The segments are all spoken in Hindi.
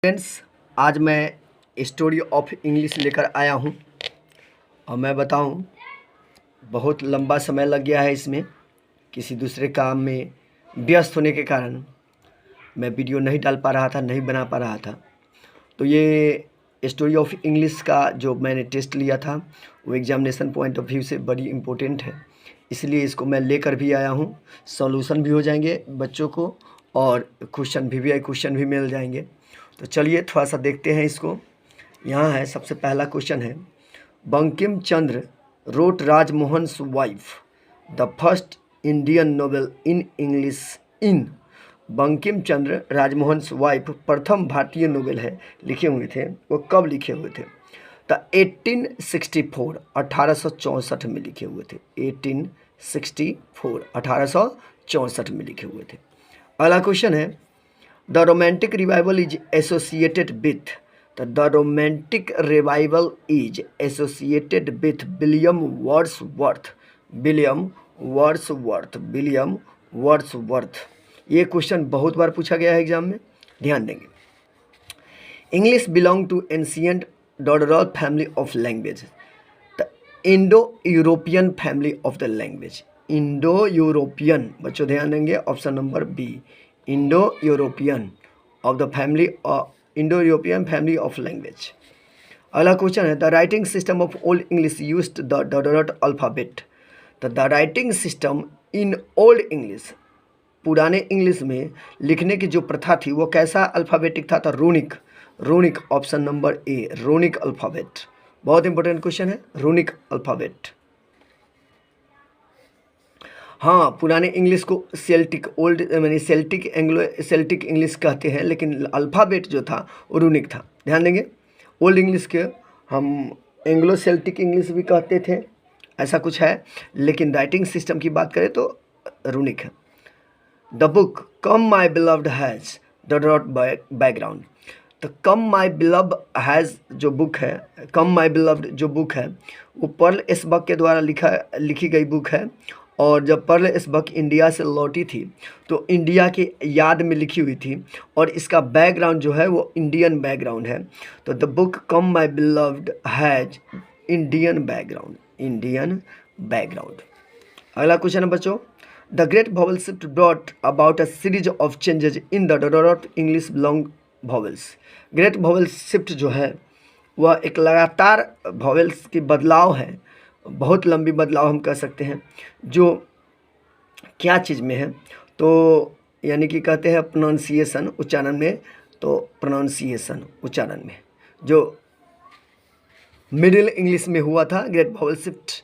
फ्रेंड्स, आज मैं स्टोरी ऑफ इंग्लिश लेकर आया हूँ और मैं बताऊँ बहुत लंबा समय लग गया है इसमें। किसी दूसरे काम में व्यस्त होने के कारण मैं वीडियो नहीं डाल पा रहा था, नहीं बना पा रहा था। तो ये स्टोरी ऑफ इंग्लिश का जो मैंने टेस्ट लिया था वो एग्जामिनेशन पॉइंट ऑफ व्यू से बड़ी इम्पोर्टेंट है, इसलिए इसको मैं लेकर भी आया हूँ। सॉल्यूशन भी हो जाएंगे बच्चों को और क्वेश्चन भी मिल जाएंगे। तो चलिए थोड़ा सा देखते हैं इसको। यहाँ है, सबसे पहला क्वेश्चन है, Bankim Chandra wrote Rajmohan's wife the first Indian novel in English in. Bankim Chandra Rajmohan's wife प्रथम भारतीय नोवेल है लिखे हुए थे, वो कब लिखे हुए थे? तो 1864 1864 में लिखे हुए थे। 1864 1864 में लिखे हुए थे। अगला क्वेश्चन है, the romantic revival is associated with. तो the romantic revival is associated with William Wordsworth. William Wordsworth. William Wordsworth. ये क्वेश्चन बहुत बार पूछा गया है एग्जाम में, ध्यान देंगे। इंग्लिश बिलोंग टू एंशियंट डोडरॉल family of language. The Indo European family of the language. Indo European, बच्चों ध्यान देंगे, option number B, Indo European of the family Indo European family of language. अगला क्वेश्चन है, the writing system of old English used the डोडरॉट अल्फ़ाबेट। तो the writing system in old English, पुराने इंग्लिश में लिखने की जो प्रथा थी वो कैसा अल्फ़ाबेटिक था? तो रूनिक। रूनिक, ऑप्शन नंबर ए, रूनिक अल्फ़ाबेट। बहुत इंपॉर्टेंट क्वेश्चन है, रूनिक अल्फ़ाबेट। हाँ, पुराने इंग्लिश को सेल्टिक, ओल्ड यानी सेल्टिक सेल्टिक इंग्लिश कहते हैं, लेकिन अल्फ़ाबेट जो था वो रूनिक था। ध्यान देंगे, ओल्ड इंग्लिश के हम एंग्लो सेल्टिक इंग्लिश भी कहते थे, ऐसा कुछ है, लेकिन राइटिंग सिस्टम की बात करें तो रूनिक है। The book come my beloved has dot background. तो कम माई बिलव हैज़ जो बुक है, कम माई बिलव्ड जो बुक है वो पर्ल एसबक के द्वारा लिखी गई बुक है। और जब पर्ल एसबक इंडिया से लौटी थी तो इंडिया के याद में लिखी हुई थी, और इसका बैकग्राउंड जो है वो इंडियन बैकग्राउंड है। तो the book come my beloved has Indian background, Indian background. अगला क्वेश्चन है बच्चों, the great vowel shift brought about a series of changes in the dot English belong vowels. Great vowel shift जो है वह एक लगातार वॉवल्स की बदलाव है, बहुत लंबी बदलाव हम कह सकते हैं, जो क्या चीज़ में है? तो यानी कि कहते हैं प्रोनाउंसिएशन, उच्चारण में। तो प्रोनाउंसिएशन, उच्चारण में जो मिडिल इंग्लिश में हुआ था great vowel shift.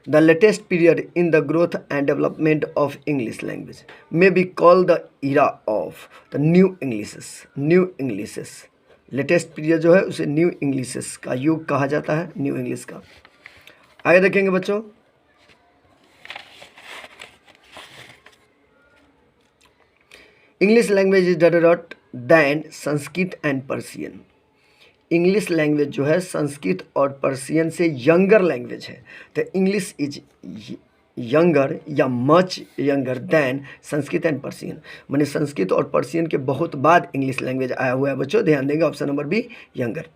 The latest period in the growth and development of English language may be called the era of the new Englishes. New Englishes, latest period जो है उसे न्यू इंग्लिशेस का युग कहा जाता है, न्यू इंग्लिश का। आगे देखेंगे बच्चों, English language is dot than Sanskrit and Persian. English language जो है संस्कृत और पर्सियन से यंगर लैंग्वेज है। तो इंग्लिश इज यंगर या much younger than Sanskrit and Persian, माने संस्कृत और पर्सियन के बहुत बाद इंग्लिश लैंग्वेज आया हुआ है बच्चों, ध्यान देंगे, option number B, younger.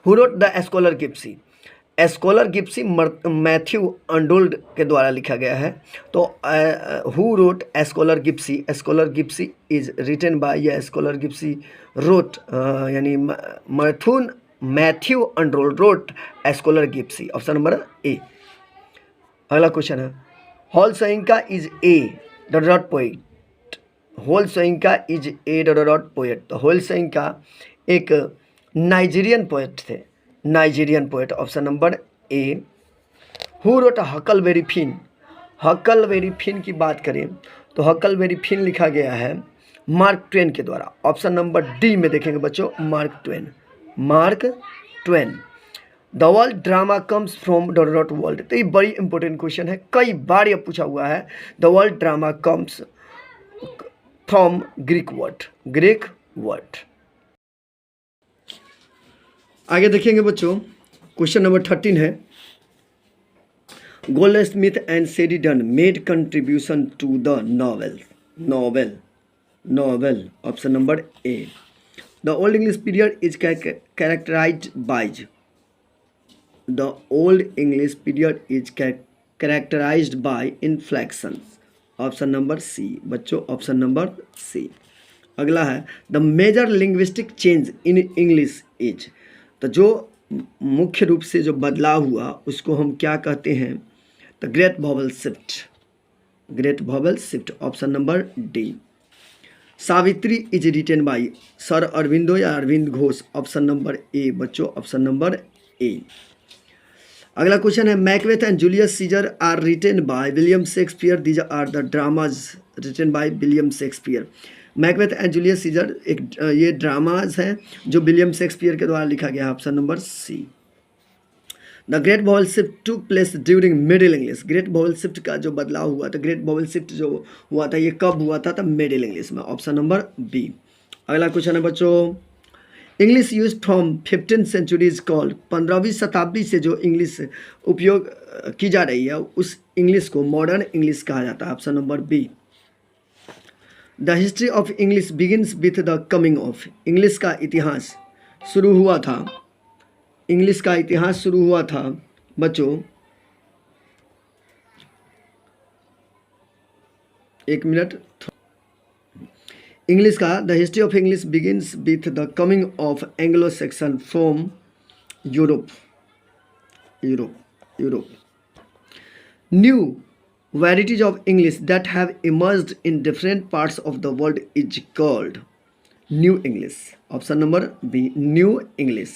Who wrote the scholar gipsy. Scholar gipsy Matthew Arnold के द्वारा लिखा गया है। तो who wrote scholar gipsy? Scholar gipsy is written by, या एस्कोलर गिप्सी रोट, यानी Matthew Arnold wrote scholar gipsy, option number A. अगला क्वेश्चन है, Wole Soyinka is a dot poet. Wole Soyinka is a dot poet. तो होल सोइंका एक नाइजीरियन पोएट थे, Nigerian poet, option number A. Who wrote Huckleberry Finn. Huckleberry Finn की बात करें तो हकलबेरी फिन लिखा गया है मार्क ट्वेन के द्वारा, ऑप्शन नंबर डी में देखेंगे बच्चों, mark Twain, mark Twain. The world drama comes from dot world. तो ये बड़ी इंपॉर्टेंट क्वेश्चन है, कई बार ये पूछा हुआ है। The world drama comes from Greek word, Greek word. आगे देखेंगे बच्चों, क्वेश्चन नंबर 13 है, Goldsmith and Sheridan made contribution to the novel. novel. Option number A. The Old English period is characterized by. The Old English period is characterized by inflections. Option number C बच्चों, ऑप्शन नंबर सी। अगला है the major linguistic change in English is. तो जो मुख्य रूप से जो बदलाव हुआ उसको हम क्या कहते हैं? The great vowel shift. Great vowel shift, option number D. Savitri is written by sir Aurobindo या Arvind Ghosh. Option number A बच्चों, ऑप्शन नंबर ए। अगला क्वेश्चन है Macbeth and Julius Caesar are written by William Shakespeare. These are the dramas written by William Shakespeare. Macbeth and Julius Caesar एक ये ड्रामाज हैं जो विलियम शेक्सपियर के द्वारा लिखा गया है। Option number C. The great vowel shift took place during Middle English. Great vowel shift का जो बदलाव हुआ था, ग्रेट वॉवल शिफ्ट जो हुआ था ये कब हुआ था? तब मिडिल इंग्लिश में। Option number B. अगला क्वेश्चन है बच्चों English use from 15th centuries called. 15वीं शताब्दी से जो इंग्लिश उपयोग की जा रही है उस इंग्लिश को मॉडर्न इंग्लिश कहा जाता है। Option number B. The history of English begins with the coming of. English का इतिहास शुरू हुआ था, इंग्लिश का इतिहास शुरू हुआ था बच्चों, एक मिनट। इंग्लिश का the history of English begins with the coming of Anglo Saxon from Europe. New varieties of English that have emerged in different parts of the world is called New English. Option number B, New English.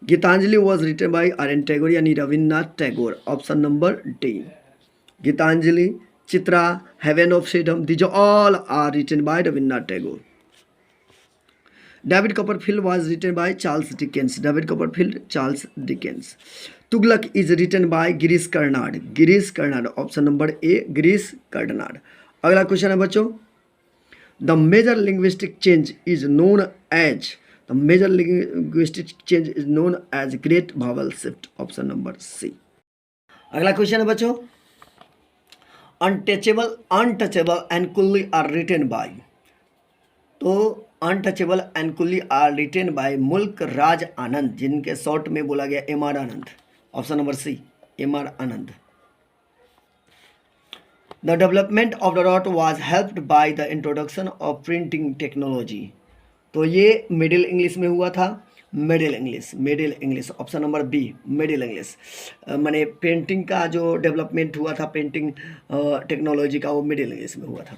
Gitanjali was written by R.N. Tagore यानी Rabindranath Tagore. Option number D. Gitanjali, Chitra, heaven of freedom, these all are written by Rabindranath Tagore. David Copperfield was written by Charles Dickens. David Copperfield, Charles Dickens. Tughlaq is written by Girish Karnad. Girish Karnad, option number A, Girish Karnad. अगला क्वेश्चन है बच्चों the major linguistic change is known as. The major linguistic change is known as great vowel shift. Option number C. अगला क्वेश्चन है बच्चों untouchable and coolie are written by. तो untouchable and coolie are written by Mulk Raj Anand, जिनके शॉर्ट में बोला गया M R. Anand. Option number C, M R. Anand. The development of the dot was helped by the introduction of printing technology. तो ये मिडिल इंग्लिश में हुआ था। Middle English, option number B, Middle English. माने पेंटिंग का जो डेवलपमेंट हुआ था, पेंटिंग टेक्नोलॉजी का, वो मिडिल इंग्लिश में हुआ था।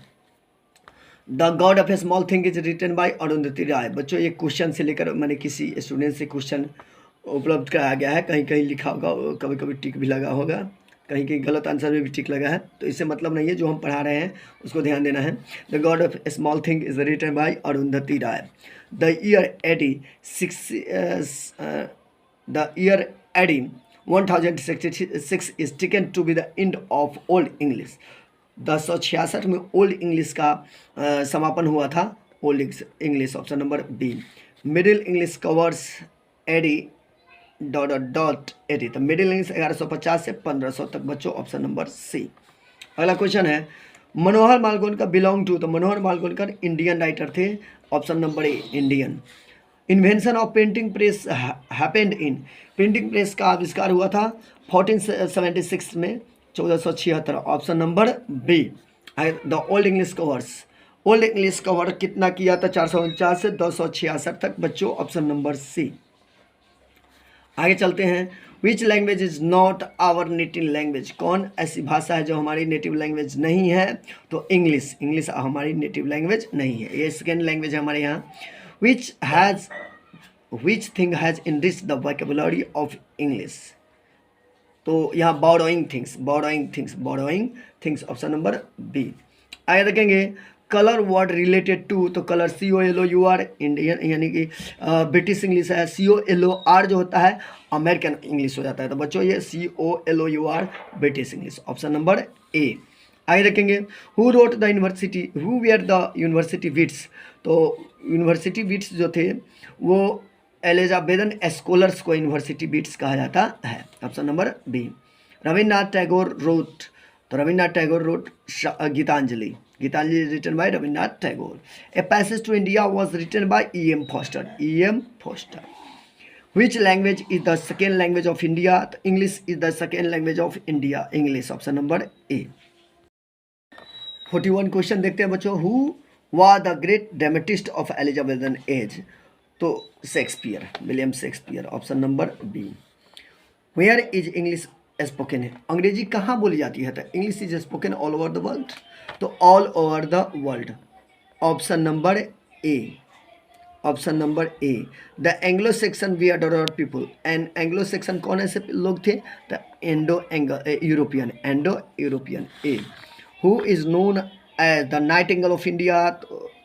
The god of a small thing is written by Arundhati Roy. बच्चों ये क्वेश्चन से लेकर मैंने किसी स्टूडेंट से क्वेश्चन उपलब्ध कराया गया है, कहीं कहीं लिखा होगा, कभी कभी टिक भी लगा होगा, कहीं कहीं गलत आंसर में भी टिक लगा है, तो इससे मतलब नहीं है, जो हम पढ़ा रहे हैं उसको ध्यान देना है। The god of a small thing is written by Arundhati Roy. The year 1066 is taken to be the end of old English. 1066 में ओल्ड इंग्लिश का समापन हुआ था, Old English. Option number B. Middle English covers AD .80। तो मिडिल इंग्लिश 1150 से 1500 तक बच्चों। Option number C. अगला क्वेश्चन है मनोहर मालगोनकर बिलोंग टू। तो मनोहर मालगोनकर इंडियन राइटर थे। Option number A, Indian. Invention of printing press happened in. Printing press का आविष्कार हुआ था 1476 में, 1476। Option number B. The Old English covers, Old English cover कितना किया था? 449 से 266 तक बच्चों। Option number C. आगे चलते हैं। Which language is not our native language. कौन ऐसी भाषा है जो हमारी नेटिव लैंग्वेज नहीं है? तो इंग्लिश। इंग्लिश हमारी नेटिव लैंग्वेज नहीं है, ये सेकेंड लैंग्वेज है हमारे यहाँ। Which thing has enriched the vocabulary of English. तो यहाँ borrowing things. Option number B. आगे देखेंगे कलर वर्ड रिलेटेड टू। तो कलर COLOUR इंडियन यानी कि ब्रिटिश इंग्लिश है। COLOR जो होता है अमेरिकन इंग्लिश हो जाता है। तो बच्चों ये COLOUR British English. Option number A. आगे देखेंगे who wrote the university, who were the university wits. तो यूनिवर्सिटी विट्स जो थे वो एलिजाबेथन स्कॉलर्स को यूनिवर्सिटी विट्स कहा जाता है। Option number B. Rabindranath Tagore wrote. तो Rabindranath Tagore wrote Gitanjali. Gitanjali is written by Rabindranath Tagore. A Passage to India was written by E.M. Forster. E.M. Forster. Which language is the second language of India? English is the second language of India. English. Option number A. 41 question देखते हैं बच्चों. Who was the great dramatist of Elizabethan age? तो Shakespeare, William Shakespeare. Option number B. Where is English spoken? अंग्रेजी कहाँ बोली जाती है? तो English is spoken all over the world. तो all over the world. Option number A. Option number A. The Anglo Saxon we adore people. And Anglo Saxon कौन ऐसे लोग थे? The European. Indo European. A. Who is known as the nightingale of India?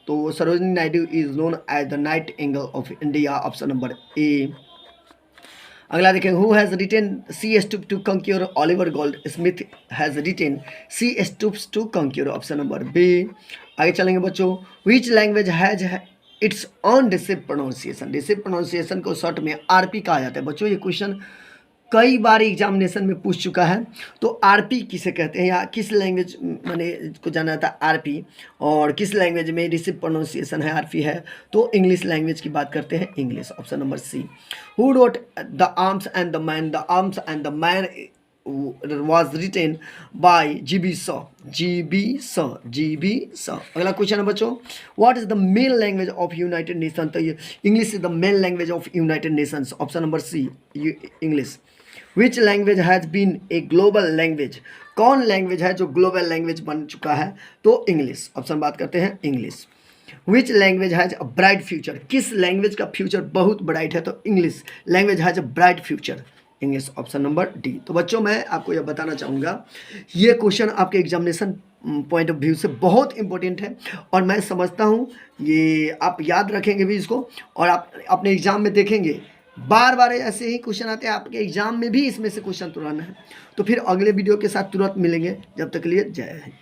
तो Sarojini Naidu is known as the nightingale of India. Option number A. अगला देखें. Who has written she stoop to conquer? Oliver Goldsmith has written she stoops to conquer. Option number B. आगे चलेंगे बच्चों. Which language has its own receive pronunciation? Receive pronunciation को शॉर्ट में आरपी कहा जाता है. बच्चों ये क्वेश्चन कई बार एग्जामिनेशन में पूछ चुका है. तो आरपी किसे कहते हैं या किस लैंग्वेज मैंने को जाना था आरपी, और किस लैंग्वेज में रिसिव प्रोनाउंसिएशन है आरपी है? तो इंग्लिश लैंग्वेज की बात करते हैं. English. Option number C. Who wrote the arms and the man? The arms and the man was written by G.B. Shaw. G.B. Shaw. G.B. Shaw. अगला क्वेश्चन है बच्चों. What is the main language of United Nations? तो ये English is the main language of United Nations. Option number C. English. Which language has been a global language? कौन लैंग्वेज है जो ग्लोबल लैंग्वेज बन चुका है? तो इंग्लिश. ऑप्शन बात करते हैं English. Which language has a bright future? किस लैंग्वेज का फ्यूचर बहुत ब्राइट है? तो English language has a bright future. English. Option number D. तो बच्चों मैं आपको यह बताना चाहूँगा ये क्वेश्चन आपके एग्जामिनेशन पॉइंट ऑफ व्यू से बहुत इंपॉर्टेंट है, और मैं समझता हूँ ये आप याद रखेंगे भी इसको, और आप अपने एग्जाम में देखेंगे बार बार ऐसे ही क्वेश्चन आते हैं. आपके एग्जाम में भी इसमें से क्वेश्चन तुरंत है. तो फिर अगले वीडियो के साथ तुरंत मिलेंगे. जब तक के लिए जय हिंद.